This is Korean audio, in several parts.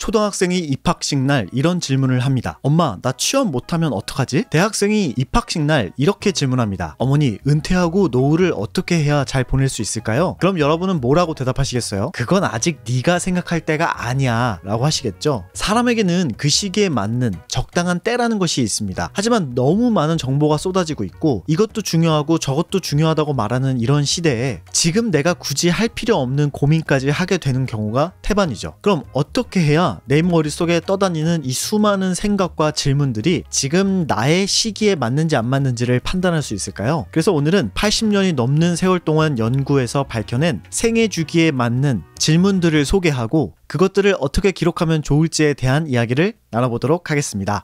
초등학생이 입학식 날 이런 질문을 합니다. 엄마, 나 취업 못하면 어떡하지? 대학생이 입학식 날 이렇게 질문합니다. 어머니, 은퇴하고 노후를 어떻게 해야 잘 보낼 수 있을까요? 그럼 여러분은 뭐라고 대답하시겠어요? 그건 아직 네가 생각할 때가 아니야 라고 하시겠죠? 사람에게는 그 시기에 맞는 적당한 때라는 것이 있습니다. 하지만 너무 많은 정보가 쏟아지고 있고 이것도 중요하고 저것도 중요하다고 말하는 이런 시대에 지금 내가 굳이 할 필요 없는 고민까지 하게 되는 경우가 태반이죠. 그럼 어떻게 해야 내 머릿속에 떠다니는 이 수많은 생각과 질문들이 지금 나의 시기에 맞는지 안 맞는지를 판단할 수 있을까요? 그래서 오늘은 80년이 넘는 세월 동안 연구에서 밝혀낸 생애 주기에 맞는 질문들을 소개하고 그것들을 어떻게 기록하면 좋을지에 대한 이야기를 나눠보도록 하겠습니다.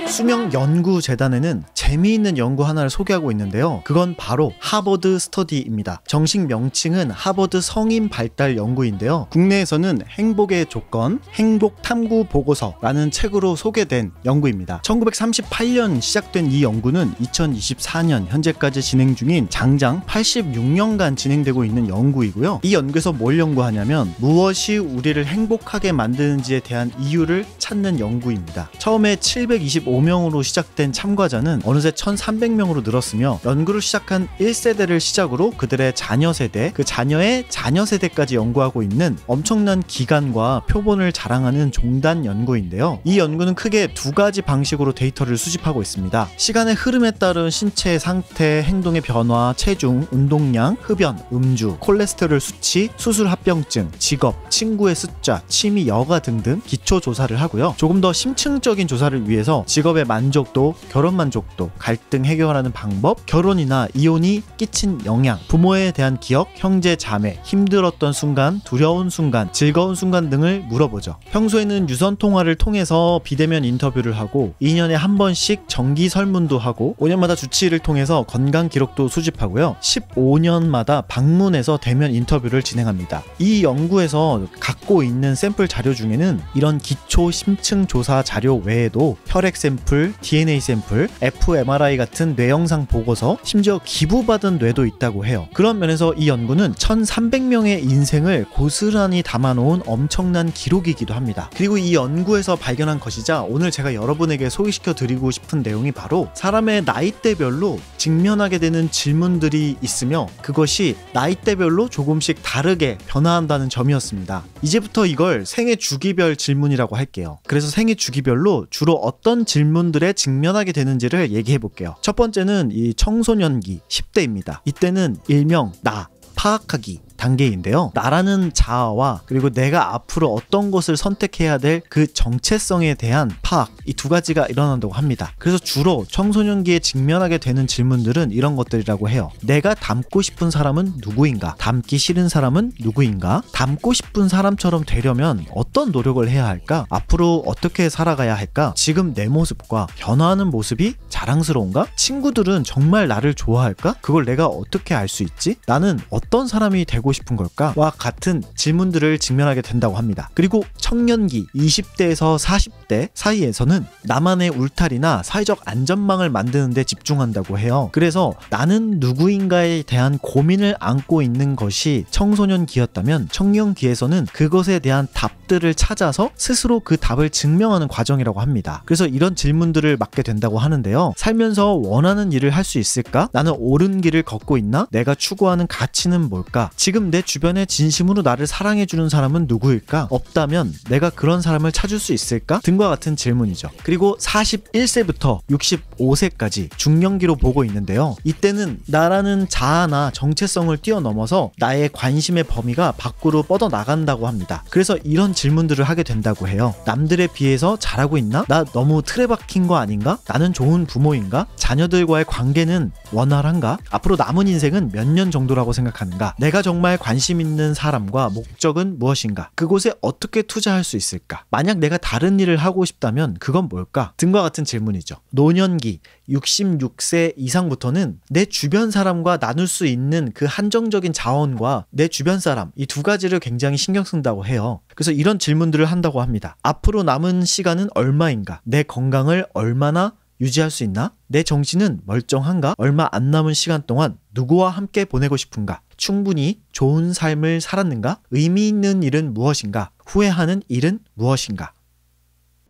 수명연구재단에는 재미있는 연구 하나를 소개하고 있는데요. 그건 바로 하버드 스터디입니다. 정식 명칭은 하버드 성인 발달 연구인데요. 국내에서는 행복의 조건, 행복 탐구 보고서라는 책으로 소개된 연구입니다. 1938년 시작된 이 연구는 2024년 현재까지 진행 중인 장장 86년간 진행되고 있는 연구이고요. 이 연구에서 뭘 연구하냐면 무엇이 우리를 행복하게 만드는지에 대한 이유를 찾는 연구입니다. 처음에 725명으로 시작된 참가자는 어느새 1300명으로 늘었으며 연구를 시작한 1세대를 시작으로 그들의 자녀 세대, 그 자녀의 자녀 세대까지 연구하고 있는 엄청난 기간과 표본을 자랑하는 종단 연구인데요. 이 연구는 크게 두 가지 방식으로 데이터를 수집하고 있습니다. 시간의 흐름에 따른 신체 상태, 행동의 변화, 체중, 운동량, 흡연, 음주, 콜레스테롤 수치, 수술 합병증, 직업, 친구의 숫자, 취미, 여가 등등 기초 조사를 하고요. 조금 더 심층적인 조사를 위해서 직업의 만족도, 결혼 만족도, 갈등 해결하는 방법, 결혼이나 이혼이 끼친 영향, 부모에 대한 기억, 형제 자매, 힘들었던 순간, 두려운 순간, 즐거운 순간 등을 물어보죠. 평소에는 유선 통화를 통해서 비대면 인터뷰를 하고 2년에 한 번씩 정기 설문도 하고 5년마다 주치의를 통해서 건강 기록도 수집하고요. 15년마다 방문해서 대면 인터뷰를 진행합니다. 이 연구에서 갖고 있는 샘플 자료 중에는 이런 기초 심층 조사 자료 외에도 혈액 샘플, DNA 샘플, fMRI 같은 뇌영상 보고서, 심지어 기부받은 뇌도 있다고 해요. 그런 면에서 이 연구는 1300명의 인생을 고스란히 담아놓은 엄청난 기록이기도 합니다. 그리고 이 연구에서 발견한 것이자 오늘 제가 여러분에게 소개시켜 드리고 싶은 내용이 바로 사람의 나이대별로 직면하게 되는 질문들이 있으며 그것이 나이대별로 조금씩 다르게 변화한다는 점이었습니다. 이제부터 이걸 생애 주기별 질문이라고 할게요. 그래서 생애 주기별로 주로 어떤 질문들에 직면하게 되는지를 얘기해 볼게요. 첫 번째는 이 청소년기 10대입니다. 이때는 일명 나 파악하기 단계인데요. 나라는 자아와 그리고 내가 앞으로 어떤 것을 선택해야 될 그 정체성에 대한 파악, 이 두 가지가 일어난다고 합니다. 그래서 주로 청소년기에 직면하게 되는 질문들은 이런 것들이라고 해요. 내가 닮고 싶은 사람은 누구인가? 닮기 싫은 사람은 누구인가? 닮고 싶은 사람처럼 되려면 어떤 노력을 해야 할까? 앞으로 어떻게 살아가야 할까? 지금 내 모습과 변화하는 모습이 자랑스러운가? 친구들은 정말 나를 좋아할까? 그걸 내가 어떻게 알 수 있지? 나는 어떤 사람이 되고 싶은 걸까? 와 같은 질문들을 직면하게 된다고 합니다. 그리고 청년기 20대에서 40대 사이에서는 나만의 울타리나 사회적 안전망을 만드는 데 집중한다고 해요. 그래서 나는 누구인가에 대한 고민을 안고 있는 것이 청소년기였다면 청년기에서는 그것에 대한 답들을 찾아서 스스로 그 답을 증명하는 과정이라고 합니다. 그래서 이런 질문들을 맡게 된다고 하는데요. 살면서 원하는 일을 할 수 있을까? 나는 옳은 길을 걷고 있나? 내가 추구하는 가치는 뭘까? 지금 내 주변에 진심으로 나를 사랑해주는 사람은 누구일까? 없다면 내가 그런 사람을 찾을 수 있을까? 등과 같은 질문이죠. 그리고 41세부터 65세까지 중년기로 보고 있는데요. 이때는 나라는 자아나 정체성을 뛰어넘어서 나의 관심의 범위가 밖으로 뻗어나간다고 합니다. 그래서 이런 질문들을 하게 된다고 해요. 남들에 비해서 잘하고 있나? 나 너무 틀에 박힌 거 아닌가? 나는 좋은 부모인가? 자녀들과의 관계는 원활한가? 앞으로 남은 인생은 몇 년 정도라고 생각하는가? 내가 정말 관심 있는 사람과 목적은 무엇인가? 그곳에 어떻게 투자할 수 있을까? 만약 내가 다른 일을 하고 싶다면 그건 뭘까? 등과 같은 질문이죠. 노년기 66세 이상부터는 내 주변 사람과 나눌 수 있는 그 한정적인 자원과 내 주변 사람, 이 두 가지를 굉장히 신경 쓴다고 해요. 그래서 이런 질문들을 한다고 합니다. 앞으로 남은 시간은 얼마인가? 내 건강을 얼마나 유지할 수 있나? 내 정신은 멀쩡한가? 얼마 안 남은 시간 동안 누구와 함께 보내고 싶은가? 충분히 좋은 삶을 살았는가? 의미 있는 일은 무엇인가? 후회하는 일은 무엇인가?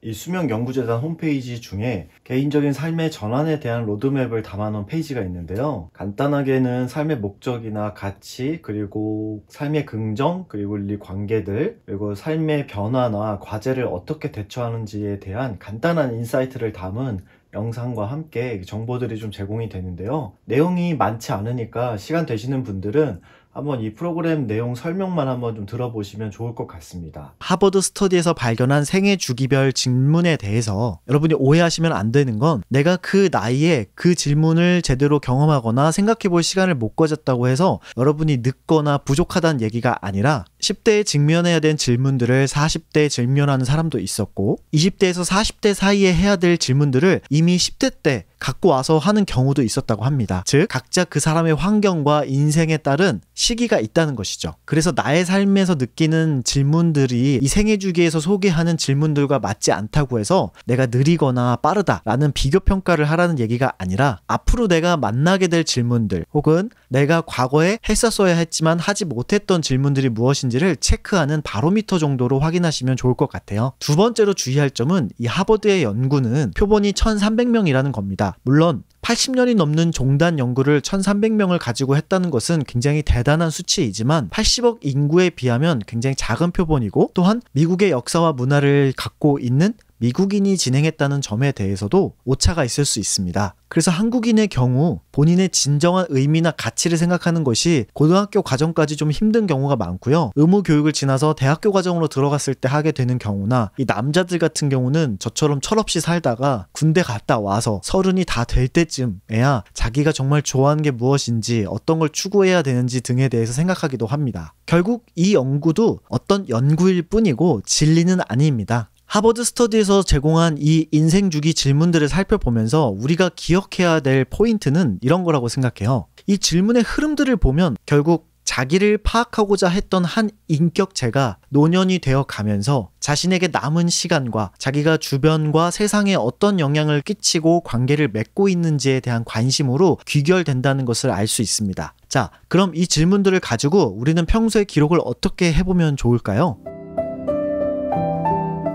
이 수명연구재단 홈페이지 중에 개인적인 삶의 전환에 대한 로드맵을 담아놓은 페이지가 있는데요. 간단하게는 삶의 목적이나 가치, 그리고 삶의 긍정, 그리고 이 관계들, 그리고 삶의 변화나 과제를 어떻게 대처하는지에 대한 간단한 인사이트를 담은 영상과 함께 정보들이 좀 제공이 되는데요. 내용이 많지 않으니까 시간 되시는 분들은 한번 이 프로그램 내용 설명만 한번 좀 들어보시면 좋을 것 같습니다. 하버드 스터디에서 발견한 생애 주기별 질문에 대해서 여러분이 오해하시면 안 되는 건, 내가 그 나이에 그 질문을 제대로 경험하거나 생각해 볼 시간을 못 가졌다고 해서 여러분이 늦거나 부족하다는 얘기가 아니라, 10대에 직면해야 된 질문들을 40대에 직면하는 사람도 있었고, 20대에서 40대 사이에 해야 될 질문들을 이미 10대 때 갖고 와서 하는 경우도 있었다고 합니다. 즉, 각자 그 사람의 환경과 인생에 따른 시기가 있다는 것이죠. 그래서 나의 삶에서 느끼는 질문들이 이 생애 주기에서 소개하는 질문들과 맞지 않다고 해서 내가 느리거나 빠르다라는 비교 평가를 하라는 얘기가 아니라, 앞으로 내가 만나게 될 질문들, 혹은 내가 과거에 했었어야 했지만 하지 못했던 질문들이 무엇인지를 체크하는 바로미터 정도로 확인하시면 좋을 것 같아요. 두 번째로 주의할 점은, 이 하버드의 연구는 표본이 1300명이라는 겁니다. 물론 80년이 넘는 종단 연구를 1300명을 가지고 했다는 것은 굉장히 대단한 수치이지만 80억 인구에 비하면 굉장히 작은 표본이고, 또한 미국의 역사와 문화를 갖고 있는 미국인이 진행했다는 점에 대해서도 오차가 있을 수 있습니다. 그래서 한국인의 경우 본인의 진정한 의미나 가치를 생각하는 것이 고등학교 과정까지 좀 힘든 경우가 많고요. 의무 교육을 지나서 대학교 과정으로 들어갔을 때 하게 되는 경우나, 이 남자들 같은 경우는 저처럼 철없이 살다가 군대 갔다 와서 30이 다 될 때쯤에야 자기가 정말 좋아하는 게 무엇인지, 어떤 걸 추구해야 되는지 등에 대해서 생각하기도 합니다. 결국 이 연구도 어떤 연구일 뿐이고 진리는 아닙니다. 하버드 스터디에서 제공한 이 인생 주기 질문들을 살펴보면서 우리가 기억해야 될 포인트는 이런 거라고 생각해요. 이 질문의 흐름들을 보면 결국 자기를 파악하고자 했던 한 인격체가 노년이 되어 가면서 자신에게 남은 시간과 자기가 주변과 세상에 어떤 영향을 끼치고 관계를 맺고 있는지에 대한 관심으로 귀결된다는 것을 알 수 있습니다. 자, 그럼 이 질문들을 가지고 우리는 평소에 기록을 어떻게 해보면 좋을까요?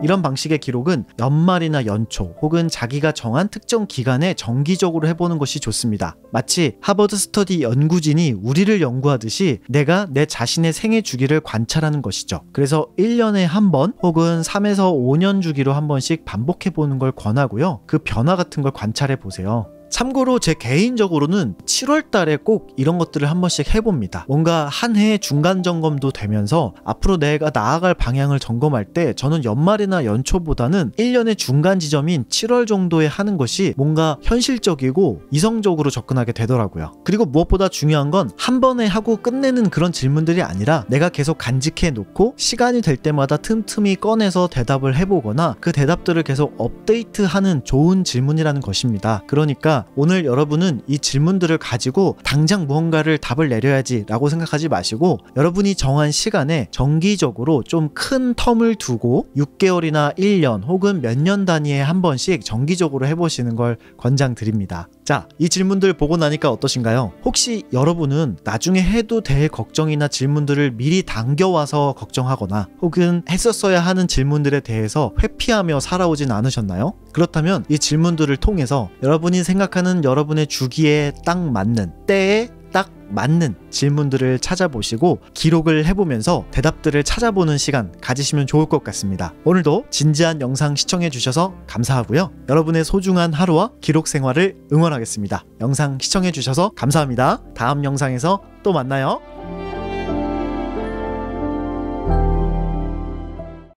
이런 방식의 기록은 연말이나 연초 혹은 자기가 정한 특정 기간에 정기적으로 해보는 것이 좋습니다. 마치 하버드 스터디 연구진이 우리를 연구하듯이 내가 내 자신의 생애 주기를 관찰하는 것이죠. 그래서 1년에 한 번 혹은 3에서 5년 주기로 한 번씩 반복해보는 걸 권하고요. 그 변화 같은 걸 관찰해 보세요. 참고로 제 개인적으로는 7월 달에 꼭 이런 것들을 한 번씩 해봅니다. 뭔가 한 해의 중간 점검도 되면서 앞으로 내가 나아갈 방향을 점검할 때 저는 연말이나 연초보다는 1년의 중간 지점인 7월 정도에 하는 것이 뭔가 현실적이고 이성적으로 접근하게 되더라고요. 그리고 무엇보다 중요한 건 한 번에 하고 끝내는 그런 질문들이 아니라 내가 계속 간직해 놓고 시간이 될 때마다 틈틈이 꺼내서 대답을 해보거나 그 대답들을 계속 업데이트하는 좋은 질문이라는 것입니다. 그러니까 오늘 여러분은 이 질문들을 가지고 당장 무언가를 답을 내려야지 라고 생각하지 마시고, 여러분이 정한 시간에 정기적으로 좀 큰 텀을 두고 6개월이나 1년 혹은 몇 년 단위에 한 번씩 정기적으로 해보시는 걸 권장드립니다. 자, 이 질문들 보고 나니까 어떠신가요? 혹시 여러분은 나중에 해도 될 걱정이나 질문들을 미리 당겨와서 걱정하거나 혹은 했었어야 하는 질문들에 대해서 회피하며 살아오진 않으셨나요? 그렇다면 이 질문들을 통해서 여러분이 생각하는 여러분의 주기에 딱 맞는, 때에 딱 맞는 질문들을 찾아보시고 기록을 해보면서 대답들을 찾아보는 시간 가지시면 좋을 것 같습니다. 오늘도 진지한 영상 시청해주셔서 감사하고요. 여러분의 소중한 하루와 기록 생활을 응원하겠습니다. 영상 시청해주셔서 감사합니다. 다음 영상에서 또 만나요.